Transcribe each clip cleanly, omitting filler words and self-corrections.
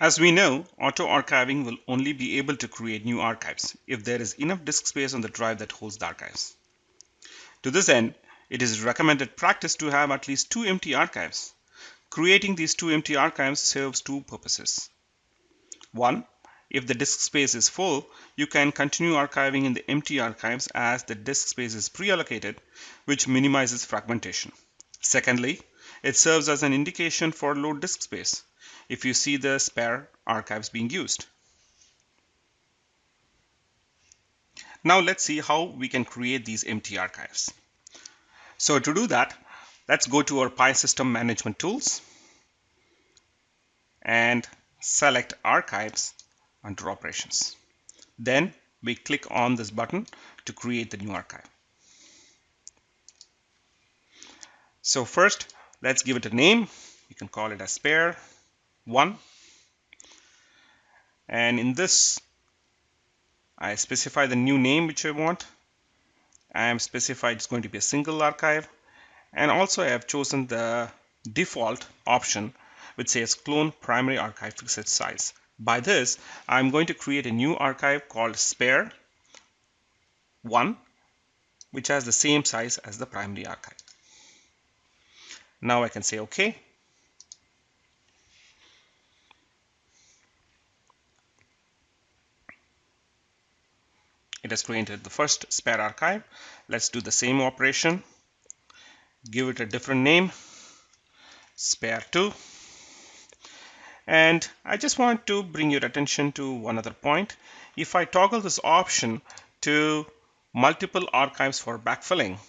As we know, auto-archiving will only be able to create new archives if there is enough disk space on the drive that holds the archives. To this end, it is recommended practice to have at least 2 empty archives. Creating these 2 empty archives serves 2 purposes. One, if the disk space is full, you can continue archiving in the empty archives as the disk space is pre-allocated, which minimizes fragmentation. Secondly, it serves as an indication for low disk space if you see the spare archives being used. Now let's see how we can create these empty archives. So to do that, let's go to our Pi System Management Tools and select Archives under Operations. Then we click on this button to create the new archive. So first, let's give it a name. You can call it as spare 1. And in this, I specify the new name which I want. I am specified it's going to be a single archive. And also I have chosen the default option which says clone primary archive fixed size. By this, I'm going to create a new archive called spare 1, which has the same size as the primary archive. Now I can say OK. It has created the first spare archive. Let's do the same operation. Give it a different name, spare 2. And I just want to bring your attention to one other point. If I toggle this option to multiple archives for backfilling,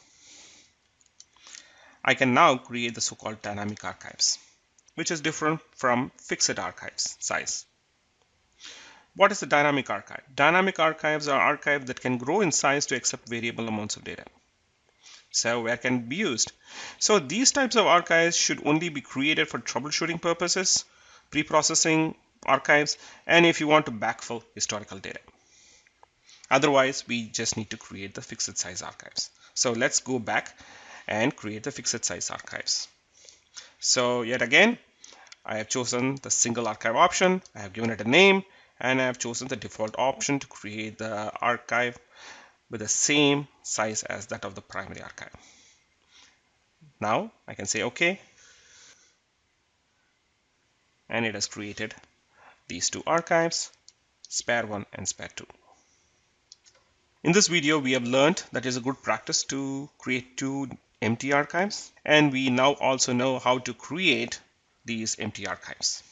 I can now create the so-called dynamic archives, which is different from fixed archives size. What is a dynamic archive? Dynamic archives are archives that can grow in size to accept variable amounts of data. So where can it be used? So these types of archives should only be created for troubleshooting purposes, pre-processing archives, and if you want to backfill historical data. Otherwise, we just need to create the fixed size archives. So let's go back and create the fixed size archives. So yet again, I have chosen the single archive option. I have given it a name, and I have chosen the default option to create the archive with the same size as that of the primary archive. Now I can say OK, and it has created these 2 archives, spare 1 and spare 2. In this video, we have learned that it is a good practice to create 2 empty archives, and we now also know how to create these empty archives.